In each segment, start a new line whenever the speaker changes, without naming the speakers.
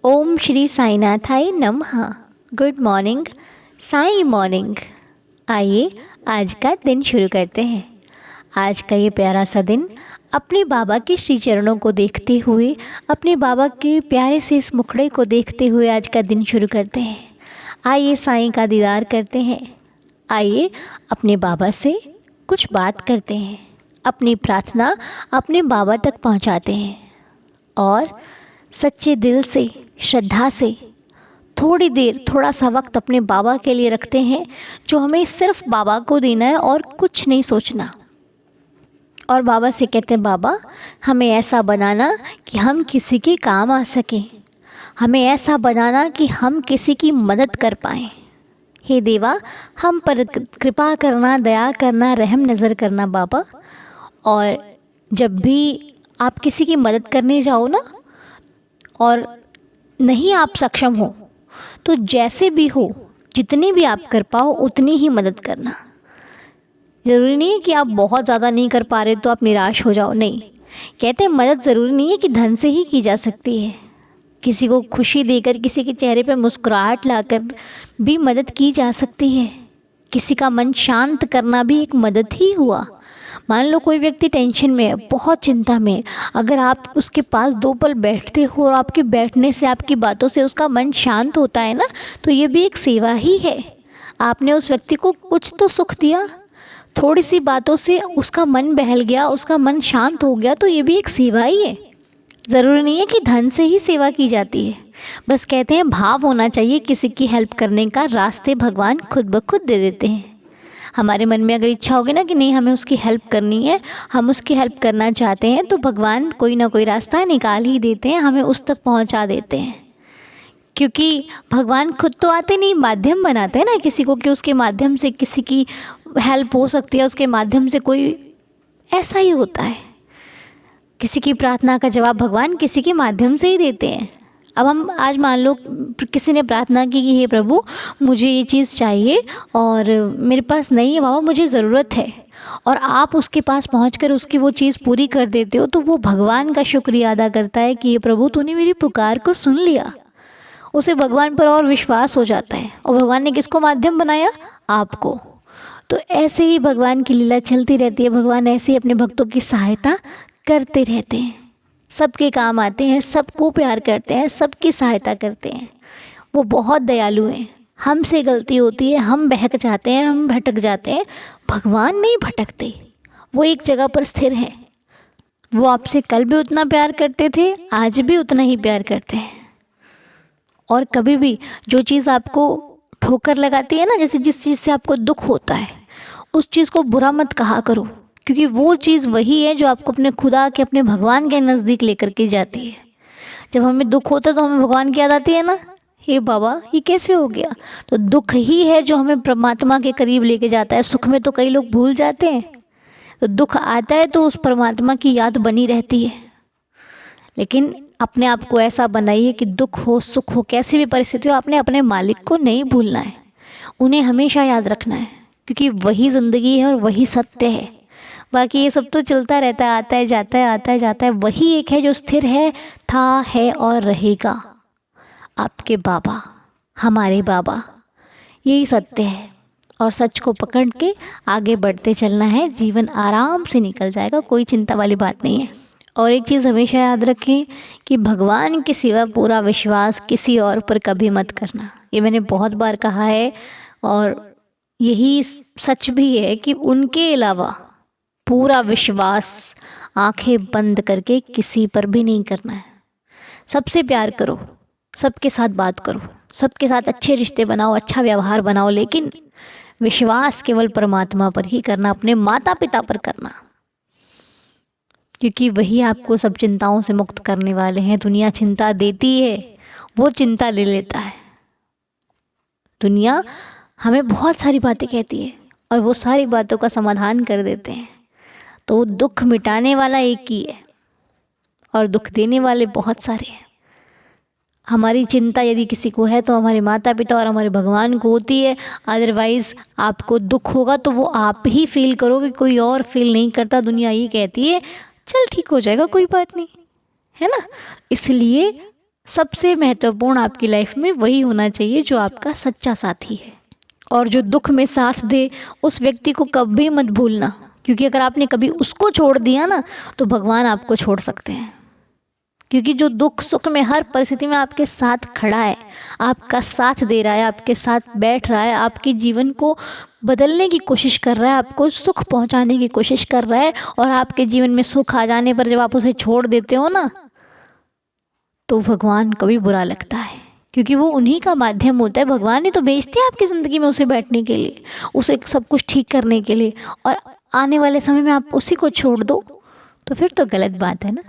ओम श्री साईनाथाय नमः। Good morning, Sai morning. आइए आज का दिन शुरू करते हैं। आज का ये प्यारा सा दिन अपने बाबा के श्री चरणों को देखते हुए, अपने बाबा के प्यारे से इस मुखड़े को देखते हुए आज का दिन शुरू करते हैं। आइए साईं का दीदार करते हैं। आइए अपने बाबा से कुछ बात करते हैं, अपनी प्रार्थना अपने बाबा तक पहुंचाते हैं और सच्चे दिल से, श्रद्धा से थोड़ी देर, थोड़ा सा वक्त अपने बाबा के लिए रखते हैं, जो हमें सिर्फ बाबा को देना है और कुछ नहीं सोचना। और बाबा से कहते हैं, बाबा हमें ऐसा बनाना कि हम किसी के काम आ सकें, हमें ऐसा बनाना कि हम किसी की मदद कर पाएँ। हे देवा, हम पर कृपा करना, दया करना, रहम नज़र करना बाबा। और जब भी आप किसी की मदद करने जाओ ना और नहीं आप सक्षम हो, तो जैसे भी हो, जितनी भी आप कर पाओ उतनी ही मदद करना। ज़रूरी नहीं है कि आप बहुत ज़्यादा नहीं कर पा रहे तो आप निराश हो जाओ, नहीं। कहते हैं मदद ज़रूरी नहीं है कि धन से ही की जा सकती है। किसी को खुशी देकर, किसी के चेहरे पर मुस्कुराहट लाकर भी मदद की जा सकती है। किसी का मन शांत करना भी एक मदद ही हुआ। मान लो कोई व्यक्ति टेंशन में है, बहुत चिंता में, अगर आप उसके पास 2 पल बैठते हो और आपके बैठने से, आपकी बातों से उसका मन शांत होता है ना, तो ये भी एक सेवा ही है। आपने उस व्यक्ति को कुछ तो सुख दिया, थोड़ी सी बातों से उसका मन बहल गया, उसका मन शांत हो गया, तो ये भी एक सेवा ही है। ज़रूरी नहीं है कि धन से ही सेवा की जाती है, बस कहते हैं भाव होना चाहिए। किसी की हेल्प करने का रास्ते भगवान खुद ब खुद दे देते हैं। हमारे मन में अगर इच्छा होगी ना कि नहीं हमें उसकी हेल्प करनी है, हम उसकी हेल्प करना चाहते हैं, तो भगवान कोई ना कोई रास्ता निकाल ही देते हैं, हमें उस तक पहुंचा देते हैं। क्योंकि भगवान खुद तो आते नहीं, माध्यम बनाते हैं ना किसी को, कि उसके माध्यम से किसी की हेल्प हो सकती है, उसके माध्यम से कोई, ऐसा ही होता है। किसी की प्रार्थना का जवाब भगवान किसी के माध्यम से ही देते हैं। अब हम आज मान लो किसी ने प्रार्थना की कि हे प्रभु मुझे ये चीज़ चाहिए और मेरे पास नहीं है बाबा, मुझे ज़रूरत है, और आप उसके पास पहुंचकर उसकी वो चीज़ पूरी कर देते हो, तो वो भगवान का शुक्रिया अदा करता है कि ये प्रभु तूने मेरी पुकार को सुन लिया। उसे भगवान पर और विश्वास हो जाता है। और भगवान ने किसको माध्यम बनाया? आपको। तो ऐसे ही भगवान की लीला चलती रहती है। भगवान ऐसे ही अपने भक्तों की सहायता करते रहते हैं, सबके काम आते हैं, सबको प्यार करते हैं, सबकी सहायता करते हैं। वो बहुत दयालु हैं। हमसे गलती होती है, हम बहक जाते हैं, हम भटक जाते हैं, भगवान नहीं भटकते, वो एक जगह पर स्थिर हैं। वो आपसे कल भी उतना प्यार करते थे, आज भी उतना ही प्यार करते हैं। और कभी भी जो चीज़ आपको ठोकर लगाती है ना, जैसे जिस चीज़ से आपको दुख होता है, उस चीज़ को बुरा मत कहा करो, क्योंकि वो चीज़ वही है जो आपको अपने खुदा के, अपने भगवान के नज़दीक लेकर के जाती है। जब हमें दुख होता है तो हमें भगवान की याद आती है ना, हे बाबा ये कैसे हो गया। तो दुख ही है जो हमें परमात्मा के करीब लेके जाता है। सुख में तो कई लोग भूल जाते हैं, तो दुख आता है तो उस परमात्मा की याद बनी रहती है। लेकिन अपने आप को ऐसा बनाइए कि दुख हो, सुख हो, कैसी भी परिस्थिति हो, आपने अपने मालिक को नहीं भूलना है, उन्हें हमेशा याद रखना है, क्योंकि वही ज़िंदगी है और वही सत्य है। बाकी ये सब तो चलता रहता है, आता है जाता है, आता है जाता है। वही एक है जो स्थिर है, था, है और रहेगा। आपके बाबा, हमारे बाबा, यही सत्य है। और सच को पकड़ के आगे बढ़ते चलना है, जीवन आराम से निकल जाएगा, कोई चिंता वाली बात नहीं है। और एक चीज़ हमेशा याद रखें कि भगवान के सिवा पूरा विश्वास किसी और पर कभी मत करना। ये मैंने बहुत बार कहा है और यही सच भी है कि उनके अलावा पूरा विश्वास आंखें बंद करके किसी पर भी नहीं करना है। सबसे प्यार करो, सबके साथ बात करो, सबके साथ अच्छे रिश्ते बनाओ, अच्छा व्यवहार बनाओ, लेकिन विश्वास केवल परमात्मा पर ही करना, अपने माता पिता पर करना, क्योंकि वही आपको सब चिंताओं से मुक्त करने वाले हैं। दुनिया चिंता देती है, वो चिंता ले लेता है। दुनिया हमें बहुत सारी बातें कहती है और वो सारी बातों का समाधान कर देते हैं। तो दुख मिटाने वाला एक ही है और दुख देने वाले बहुत सारे हैं। हमारी चिंता यदि किसी को है तो हमारे माता पिता और हमारे भगवान को होती है। अदरवाइज़ आपको दुख होगा तो वो आप ही फील करोगे, कोई और फील नहीं करता। दुनिया ये कहती है चल ठीक हो जाएगा, कोई बात नहीं, है ना। इसलिए सबसे महत्वपूर्ण आपकी लाइफ में वही होना चाहिए जो आपका सच्चा साथी है, और जो दुख में साथ दे उस व्यक्ति को कभी मत भूलना, क्योंकि अगर आपने कभी उसको छोड़ दिया ना तो भगवान आपको छोड़ सकते हैं। क्योंकि जो दुख सुख में हर परिस्थिति में आपके साथ खड़ा है, आपका साथ दे रहा है, आपके साथ बैठ रहा है, आपके जीवन को बदलने की कोशिश कर रहा है, आपको सुख पहुंचाने की कोशिश कर रहा है, और आपके जीवन में सुख आ जाने पर जब आप उसे छोड़ देते हो ना तो भगवान को भी बुरा लगता है, क्योंकि वो उन्हीं का माध्यम होता है। भगवान ने तो भेज दिया आपकी ज़िंदगी में उसे बैठने के लिए, उसे सब कुछ ठीक करने के लिए, और आने वाले समय में आप उसी को छोड़ दो तो फिर तो गलत बात है ना।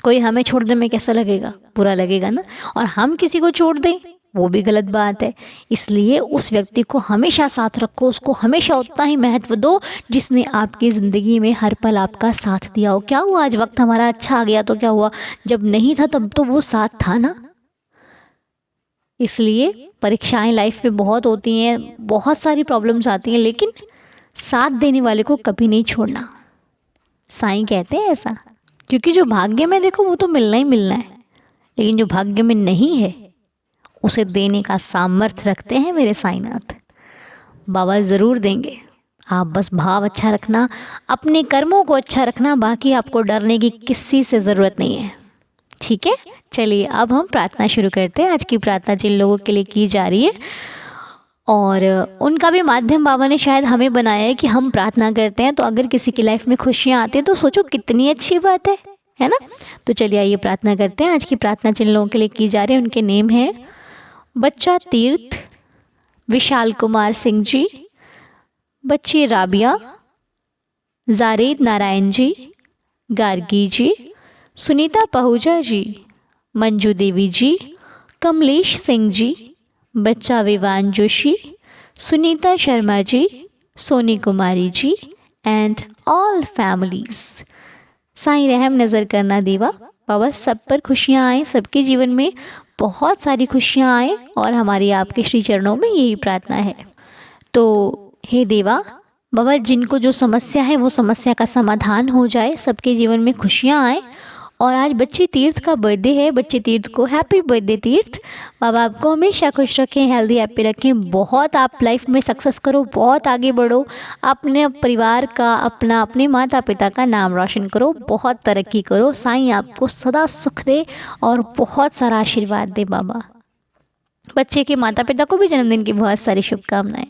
कोई हमें छोड़ दे में कैसा लगेगा, बुरा लगेगा ना, और हम किसी को छोड़ दें वो भी गलत बात है। इसलिए उस व्यक्ति को हमेशा साथ रखो, उसको हमेशा उतना ही महत्व दो जिसने आपकी ज़िंदगी में हर पल आपका साथ दिया हो। क्या हुआ, आज वक्त हमारा अच्छा आ गया तो क्या हुआ, जब नहीं था तब तो वो साथ था ना। इसलिए परीक्षाएं लाइफ में बहुत होती हैं, बहुत सारी प्रॉब्लम्स आती हैं, लेकिन साथ देने वाले को कभी नहीं छोड़ना। साईं कहते हैं ऐसा, क्योंकि जो भाग्य में देखो वो तो मिलना ही मिलना है, लेकिन जो भाग्य में नहीं है उसे देने का सामर्थ्य रखते हैं मेरे साईनाथ। बाबा ज़रूर देंगे, आप बस भाव अच्छा रखना, अपने कर्मों को अच्छा रखना, बाकी आपको डरने की किसी से ज़रूरत नहीं है। ठीक है, चलिए अब हम प्रार्थना शुरू करते हैं। आज की प्रार्थना जिन लोगों के लिए की जा रही है और उनका भी माध्यम बाबा ने शायद हमें बनाया है कि हम प्रार्थना करते हैं, तो अगर किसी की लाइफ में खुशियाँ आती हैं तो सोचो कितनी अच्छी बात है ना। तो चलिए आइए प्रार्थना करते हैं। आज की प्रार्थना जिन लोगों के लिए की जा रही है उनके नेम हैं बच्चा तीर्थ, विशाल कुमार सिंह जी, बच्ची राबिया, जारेद नारायण जी, गार्गी जी, सुनीता पहूजा जी, मंजू देवी जी, कमलेश सिंह जी, बच्चा Vivaan Joshi, Sunita Sharma ji, Soni Kumari ji and all families. Sai रहम नज़र करना देवा, बाबा सब पर खुशियाँ आए, सबके जीवन में बहुत सारी खुशियाँ आए, और हमारी आपके श्री चरणों में यही प्रार्थना है। तो हे देवा, बाबा जिनको जो समस्या है वो समस्या का समाधान हो जाए, सबके जीवन में खुशियाँ आए। और आज बच्चे तीर्थ का बर्थडे है, बच्चे तीर्थ को हैप्पी बर्थडे तीर्थ। बाबा आपको हमेशा खुश रखें, हेल्दी हैप्पी रखें, बहुत आप लाइफ में सक्सेस करो, बहुत आगे बढ़ो, अपने परिवार का, अपने माता पिता का नाम रोशन करो, बहुत तरक्की करो। साईं आपको सदा सुख दे और बहुत सारा आशीर्वाद दे। बाबा बच्चे के माता पिता को भी जन्मदिन की बहुत सारी शुभकामनाएं।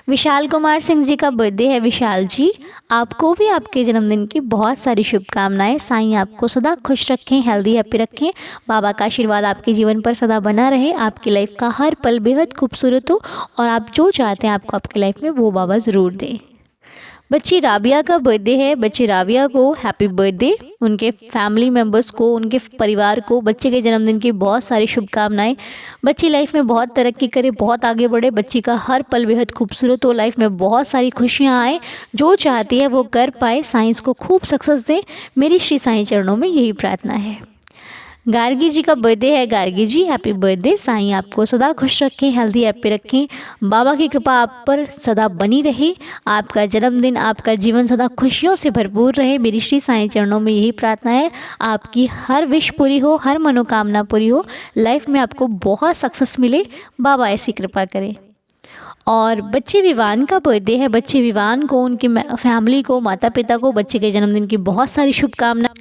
विशाल कुमार सिंह जी का बर्थडे है, विशाल जी आपको भी आपके जन्मदिन की बहुत सारी शुभकामनाएं। साईं आपको सदा खुश रखें, हेल्दी हैप्पी रखें, बाबा का आशीर्वाद आपके जीवन पर सदा बना रहे, आपकी लाइफ का हर पल बेहद खूबसूरत हो, और आप जो चाहते हैं आपको आपकी लाइफ में वो बाबा ज़रूर दें। बच्ची राबिया का बर्थडे है, बच्ची राबिया को हैप्पी बर्थडे, उनके फैमिली मेम्बर्स को, उनके परिवार को बच्चे के जन्मदिन की बहुत सारी शुभकामनाएं। बच्ची लाइफ में बहुत तरक्की करे, बहुत आगे बढ़े, बच्ची का हर पल बेहद खूबसूरत हो, लाइफ में बहुत सारी खुशियां आए, जो चाहती है वो कर पाए, साइंस को खूब सक्सेस दे, मेरी श्री साईं चरणों में यही प्रार्थना है। गार्गी जी का बर्थडे है, गार्गी जी हैप्पी बर्थडे, साईं आपको सदा खुश रखें, हेल्दी हैप्पी रखें, बाबा की कृपा आप पर सदा बनी रहे, आपका जन्मदिन, आपका जीवन सदा खुशियों से भरपूर रहे, मेरी श्री साईं चरणों में यही प्रार्थना है। आपकी हर विश पूरी हो, हर मनोकामना पूरी हो, लाइफ में आपको बहुत सक्सेस मिले, बाबा ऐसी कृपा करें। और बच्चे विवान का बर्थडे है, बच्चे विवान को, उनकी फैमिली को, माता पिता को बच्चे के जन्मदिन की बहुत सारी शुभकामनाएं।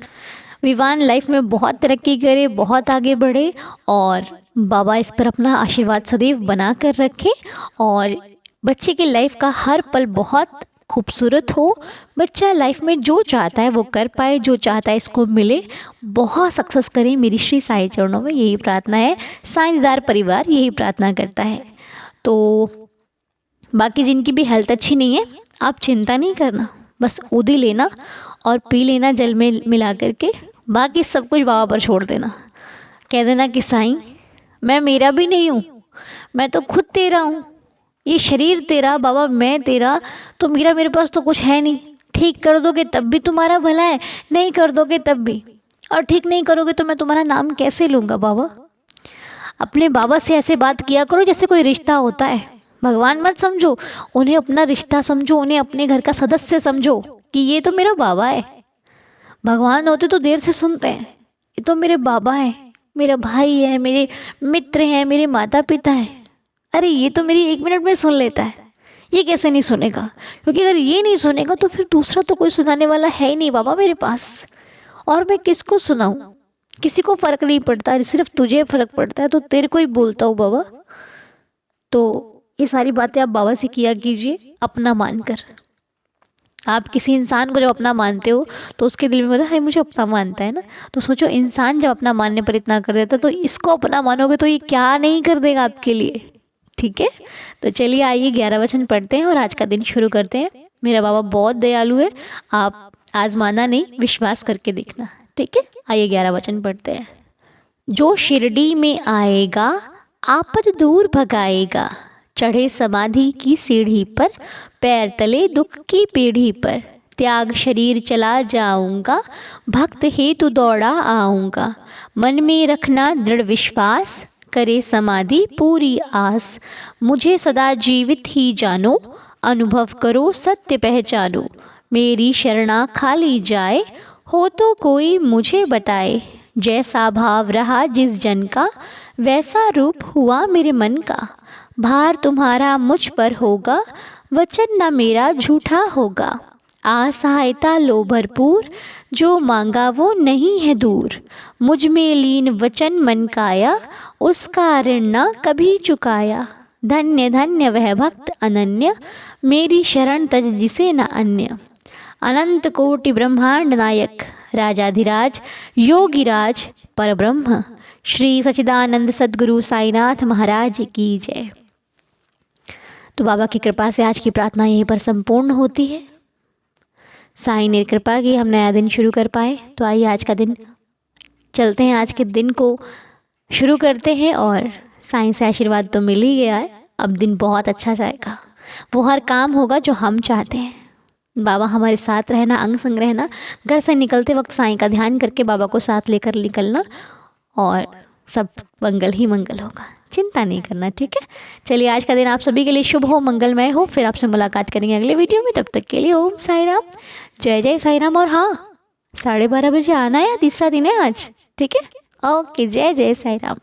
विवान लाइफ में बहुत तरक्की करे, बहुत आगे बढ़े, और बाबा इस पर अपना आशीर्वाद सदैव बना कर रखे, और बच्चे की लाइफ का हर पल बहुत खूबसूरत हो, बच्चा लाइफ में जो चाहता है वो कर पाए, जो चाहता है इसको मिले, बहुत सक्सेस करें, मेरी श्री साईं चरणों में यही प्रार्थना है। साईंदार परिवार यही प्रार्थना करता है। तो बाकी जिनकी भी हेल्थ अच्छी नहीं है, आप चिंता नहीं करना, बस उदी लेना और पी लेना जल में मिला करके, बाकी सब कुछ बाबा पर छोड़ देना। कह देना कि साईं मैं मेरा भी नहीं हूँ, मैं तो खुद तेरा हूँ, ये शरीर तेरा, बाबा मैं तेरा, तो मेरे पास तो कुछ है नहीं, ठीक कर दोगे तब भी तुम्हारा भला है, नहीं कर दोगे तब भी, और ठीक नहीं करोगे तो मैं तुम्हारा नाम कैसे लूँगा। बाबा अपने बाबा से ऐसे बात किया करो जैसे कोई रिश्ता होता है, भगवान मत समझो, उन्हें अपना रिश्ता समझो, उन्हें अपने घर का सदस्य समझो कि ये तो मेरा बाबा है। भगवान होते तो देर से सुनते हैं, ये तो मेरे बाबा हैं, मेरा भाई है, मेरे मित्र हैं, मेरे माता पिता हैं, अरे ये तो मेरी 1 मिनट में सुन लेता है, ये कैसे नहीं सुनेगा? क्योंकि अगर ये नहीं सुनेगा तो फिर दूसरा तो कोई सुनाने वाला है ही नहीं बाबा मेरे पास, और मैं किसको सुनाऊँ? किसी को फ़र्क नहीं पड़ता, सिर्फ तुझे फ़र्क पड़ता है, तो तेरे को ही बोलता हूँ बाबा। तो ये सारी बातें आप बाबा से किया कीजिए अपना मानकर। आप किसी इंसान को जब अपना मानते हो तो उसके दिल में बोला है मुझे अपना मानता है ना, तो सोचो इंसान जब अपना मानने पर इतना कर देता तो इसको अपना मानोगे तो ये क्या नहीं कर देगा आपके लिए। ठीक है, तो चलिए आइए 11 वचन पढ़ते हैं और आज का दिन शुरू करते हैं। मेरा बाबा बहुत दयालु है, आप आजमाना नहीं, विश्वास करके देखना। ठीक है, आइए 11 वचन पढ़ते हैं। जो शिरडी में आएगा आपद दूर भगाएगा, चढ़े समाधि की सीढ़ी पर, पैर तले दुख की पीढ़ी पर, त्याग शरीर चला जाऊंगा, भक्त हेतु दौड़ा आऊंगा, मन में रखना दृढ़ विश्वास, करे समाधि पूरी आस, मुझे सदा जीवित ही जानो, अनुभव करो सत्य पहचानो, मेरी शरणा खाली जाए, हो तो कोई मुझे बताए, जैसा भाव रहा जिस जन का, वैसा रूप हुआ मेरे मन का, भार तुम्हारा मुझ पर होगा, वचन न मेरा झूठा होगा, असहायता लो भरपूर, जो मांगा वो नहीं है दूर, मुझ में लीन वचन मन काया, उसका ऋण न कभी चुकाया, धन्य धन्य वह भक्त अनन्य, मेरी शरण तज जिसे न अन्य, अनंत कोटि ब्रह्मांड नायक, राजाधिराज योगीराज परब्रह्म, श्री सच्चिदानंद सद्गुरु साईनाथ महाराज की जय। तो बाबा की कृपा से आज की प्रार्थना यहीं पर संपूर्ण होती है। साईं ने कृपा की हम नया दिन शुरू कर पाए, तो आइए आज का दिन चलते हैं, आज के दिन को शुरू करते हैं। और साईं से आशीर्वाद तो मिल ही गया है, अब दिन बहुत अच्छा जाएगा, वो हर काम होगा जो हम चाहते हैं। बाबा हमारे साथ रहना, अंग संग रहना, घर से निकलते वक्त साईं का ध्यान करके बाबा को साथ लेकर निकलना, और सब मंगल ही मंगल होगा, चिंता नहीं करना। ठीक है, चलिए आज का दिन आप सभी के लिए शुभ हो, मंगलमय हो। फिर आपसे मुलाकात करेंगे अगले वीडियो में, तब तक के लिए ओम साई राम, जय जय साई राम। और हाँ, 12:30 बजे आना है, तीसरा दिन है आज। ठीक है, ओके, जय जय साई राम।